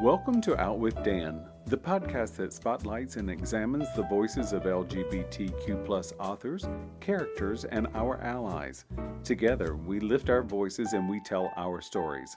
Welcome to Out with Dan, the podcast that spotlights and examines the voices of LGBTQ+ authors, characters, and our allies. Together, we lift our voices and we tell our stories.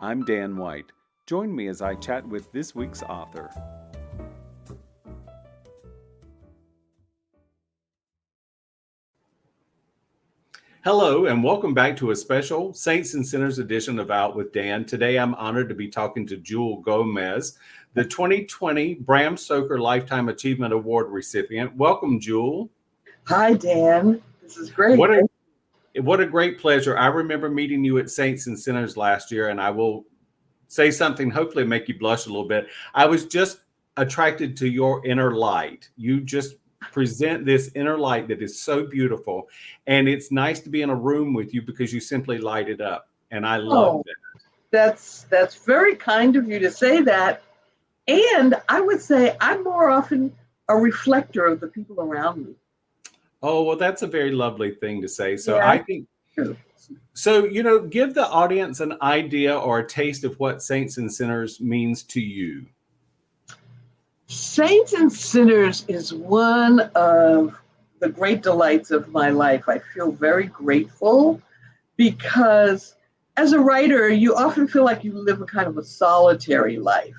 I'm Dan White. Join me as I chat with this week's author. Hello, and welcome back to a special Saints and Sinners edition of Out with Dan. Today, I'm honored to be talking to Jewelle Gomez, the 2020 Bram Stoker Lifetime Achievement Award recipient. Welcome, Jewelle. Hi, Dan. This is great. What a great pleasure. I remember meeting you at Saints and Sinners last year, and I will say something, hopefully make you blush a little bit. I was just attracted to your inner light. You just present this inner light that is so beautiful, and it's nice to be in a room with you because you simply light it up, and I love that. That's very kind of you to say that, and I would say I'm more often a reflector of the people around me. Oh, well, that's a very lovely thing to say. So yeah. I think so, give the audience an idea or a taste of what Saints and Sinners means to you. Saints and Sinners is one of the great delights of my life. I feel very grateful because as a writer, you often feel like you live a kind of a solitary life.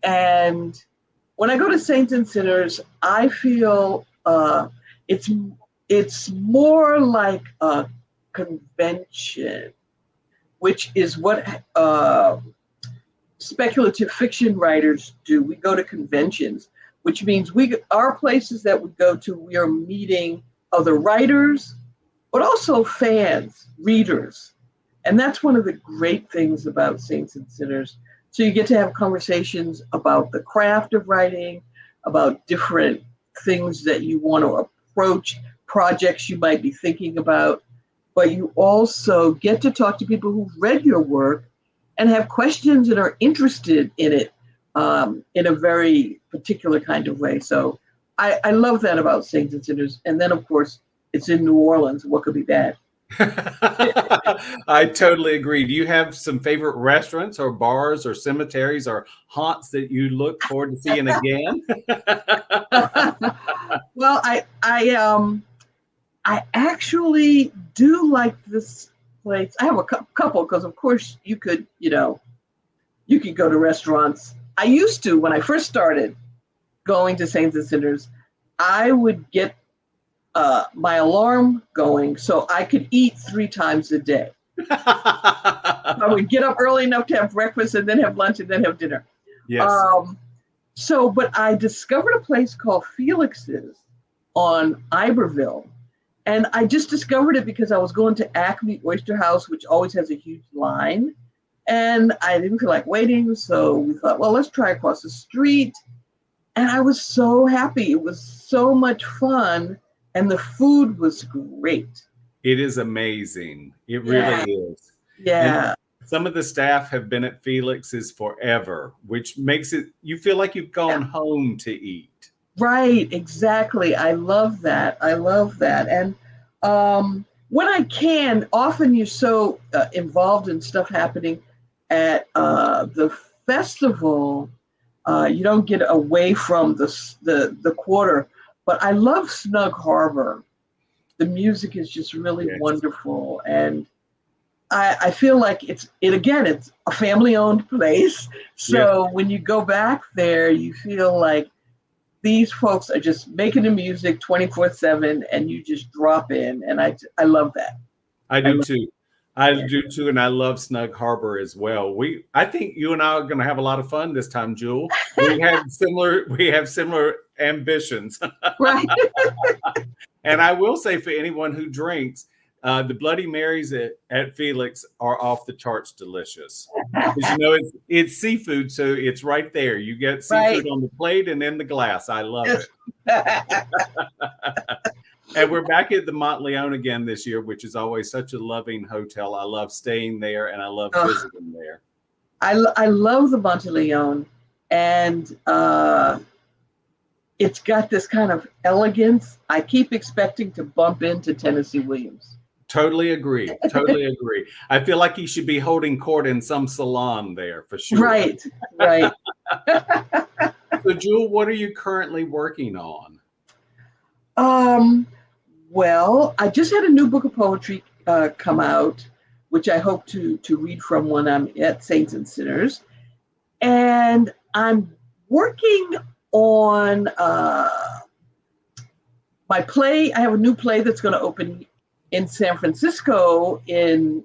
And when I go to Saints and Sinners, I feel it's more like a convention, which is what speculative fiction writers do. We go to conventions, which means our places that we go to, we are meeting other writers, but also fans, readers. And that's one of the great things about Saints and Sinners. So you get to have conversations about the craft of writing, about different things that you want to approach, projects you might be thinking about, but you also get to talk to people who've read your work and have questions and are interested in it in a very particular kind of way. So I love that about Saints and Sinners. And then, of course, it's in New Orleans. What could be bad? I totally agree. Do you have some favorite restaurants or bars or cemeteries or haunts that you look forward to seeing again? Well, I actually do like this place. I have a couple because, of course, you could go to restaurants. I used to, when I first started going to Saints and Sinners, I would get my alarm going so I could eat 3 times a day. I would get up early enough to have breakfast and then have lunch and then have dinner. Yes. But I discovered a place called Felixs on Iberville. And I just discovered it because I was going to Acme Oyster House, which always has a huge line. And I didn't feel like waiting. So we thought, well, let's try across the street. And I was so happy. It was so much fun. And the food was great. It is amazing. It really is. Yeah. And some of the staff have been at Felixs forever, which makes it, you feel like you've gone home to eat. Right, exactly. I love that. And when I can, often you're so involved in stuff happening at the festival, you don't get away from the quarter. But I love Snug Harbor. The music is just really wonderful, and I feel like it's a family-owned place. So when you go back there, you feel like these folks are just making the music 24/7, and you just drop in, and I love that. I do too. And I love Snug Harbor as well. I think you and I are going to have a lot of fun this time, Jewelle. We have similar ambitions. Right. And I will say, for anyone who drinks, the Bloody Marys at Felixs are off the charts delicious. Because, it's seafood, so it's right there. You get seafood on the plate and in the glass. I love it. And we're back at the Monteleone again this year, which is always such a loving hotel. I love staying there, and I love visiting there. I love the Monteleone, and it's got this kind of elegance. I keep expecting to bump into Tennessee Williams. Totally agree. Totally agree. I feel like he should be holding court in some salon there for sure. Right, right. So, Jewel, what are you currently working on? Um, well, I just had a new book of poetry come out, which I hope to read from when I'm at Saints and Sinners. And I'm working on my play. I have a new play that's going to open in San Francisco in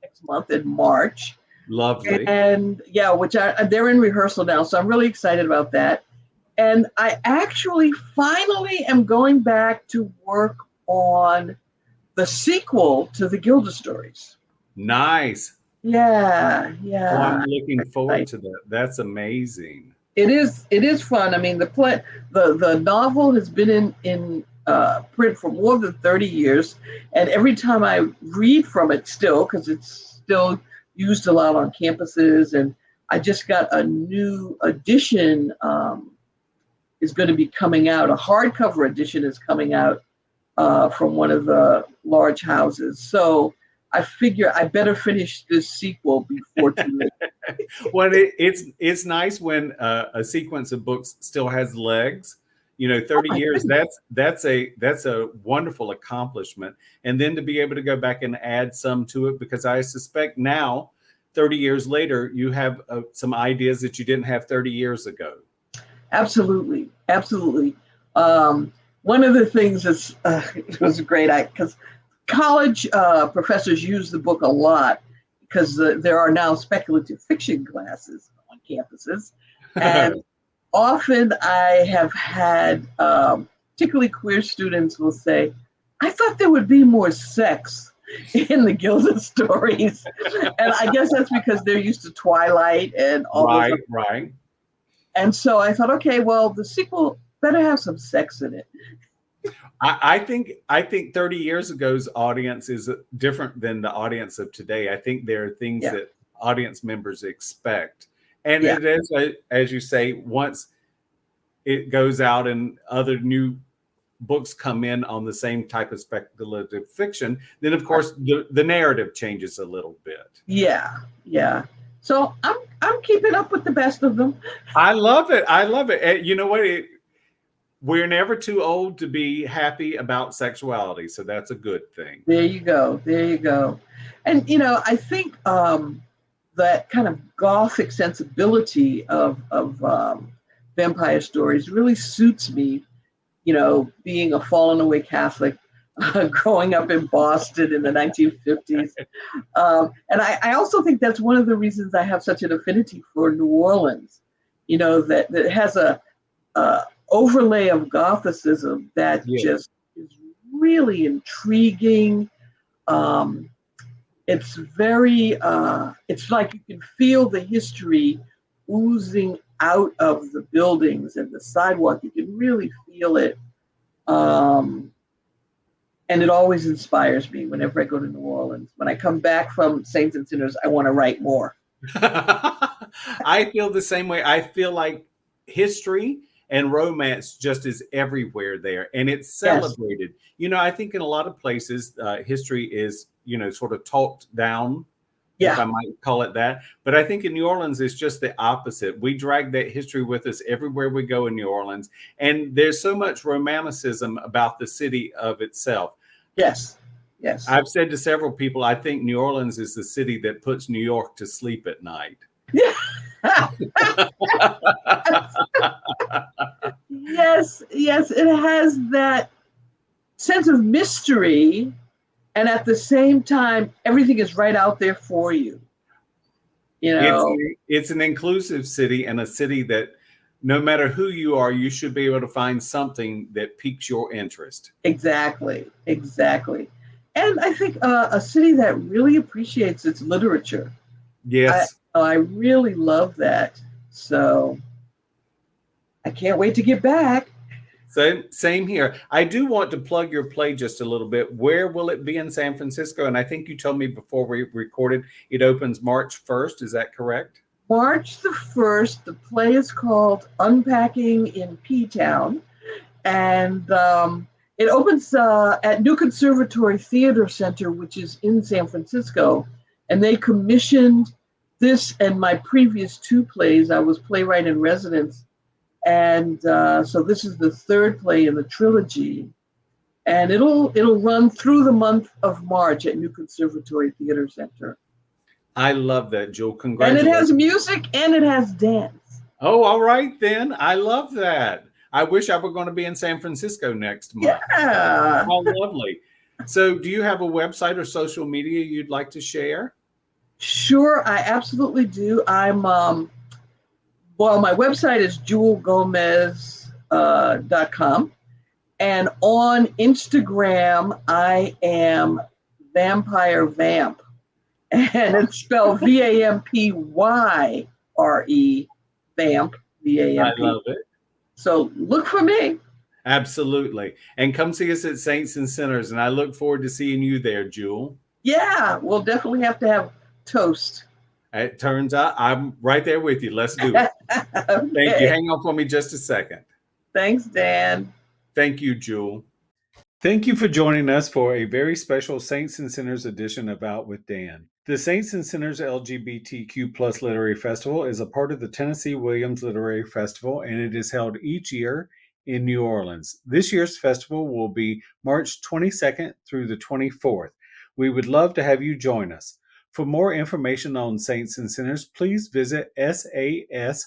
next month in March. Lovely. And yeah, they're in rehearsal now, so I'm really excited about that. And I actually finally am going back to work on the sequel to the Gilda stories. Nice. Yeah, Oh, yeah. I'm looking forward to that. That's amazing. It is fun. I mean, the novel has been in print for more than 30 years, and every time I read from it still, because it's still used a lot on campuses, and I just got a new edition is going to be coming out. A hardcover edition is coming out from one of the large houses. So I figure I better finish this sequel before too late. Well, it's nice when a sequence of books still has legs. You know, Oh 30 my years, goodness. that's a wonderful accomplishment. And then to be able to go back and add some to it, because I suspect now, 30 years later, you have some ideas that you didn't have 30 years ago. Absolutely, absolutely. One of the things that's it was great because college professors use the book a lot because there are now speculative fiction classes on campuses, and often I have had particularly queer students will say, "I thought there would be more sex in the Gilda stories," and I guess that's because they're used to Twilight and all those. Right, right. And so I thought, okay, well, the sequel better have some sex in it. I think 30 years ago's audience is different than the audience of today. I think there are things Yeah, that audience members expect. And yeah, it is, as you say, once it goes out and other new books come in on the same type of speculative fiction, then of course the narrative changes a little bit. yeah, yeah. So I'm keeping up with the best of them. I love it. I love it. And you know what? We're never too old to be happy about sexuality, so that's a good thing. There you go. There you go. And I think that kind of gothic sensibility of vampire stories really suits me. Being a fallen away Catholic, growing up in Boston in the 1950s. And I also think that's one of the reasons I have such an affinity for New Orleans, that has a overlay of Gothicism that Yes. just is really intriguing. Um, it's like you can feel the history oozing out of the buildings and the sidewalk. You can really feel it. Um, and it always inspires me whenever I go to New Orleans. When I come back from Saints and Sinners, I want to write more. I feel the same way. I feel like history and romance just is everywhere there, and it's Yes. celebrated. I think in a lot of places, history is, sort of talked down, if Yeah. I might call it that. But I think in New Orleans, it's just the opposite. We drag that history with us everywhere we go in New Orleans, and there's so much romanticism about the city of itself. Yes. Yes. I've said to several people, I think New Orleans is the city that puts New York to sleep at night. Yeah. Yes. Yes. It has that sense of mystery, and at the same time, everything is right out there for you. You It's know. it's an inclusive city, and a city that no matter who you are, you should be able to find something that piques your interest. Exactly. Exactly. And I think a city that really appreciates its literature. I Yes. I really love that. So I can't wait to get back. Same here. I do want to plug your play just a little bit. Where will it be in San Francisco? And I think you told me before we recorded it opens March 1st. Is that correct? March the 1st, the play is called Unpacking in Ptown. And It opens at New Conservatory Theater Center, which is in San Francisco. And they commissioned this and my previous two plays. I was playwright in residence. And so this is the third play in the trilogy. And it'll run through the month of March at New Conservatory Theater Center. I love that, Jewelle. And Congratulations. it has music and it has dance. Oh, all right then. I love that. I wish I were going to be in San Francisco next month. Yeah. How lovely. So do you have a website or social media you'd like to share? Sure, I absolutely do. I'm well, my website is jewellegomez.com. And on Instagram, I am Vampire Vamp. And it's spelled Vampyre, Vamp, I VAMP. love it. So look for me. Absolutely. And come see us at Saints and Sinners. And I look forward to seeing you there, Jewelle. Yeah, we'll definitely have to have toast. It turns out I'm right there with you. Let's do it. Okay. Thank you. Hang on for me just a second. Thanks, Dan. Thank you, Jewelle. Thank you for joining us for a very special Saints and Sinners edition of Out with Dan. The Saints and Sinners LGBTQ Plus Literary Festival is a part of the Tennessee Williams Literary Festival, and it is held each year in New Orleans. This year's festival will be March 22nd through the 24th. We would love to have you join us. For more information on Saints and Sinners, please visit sasfest.org.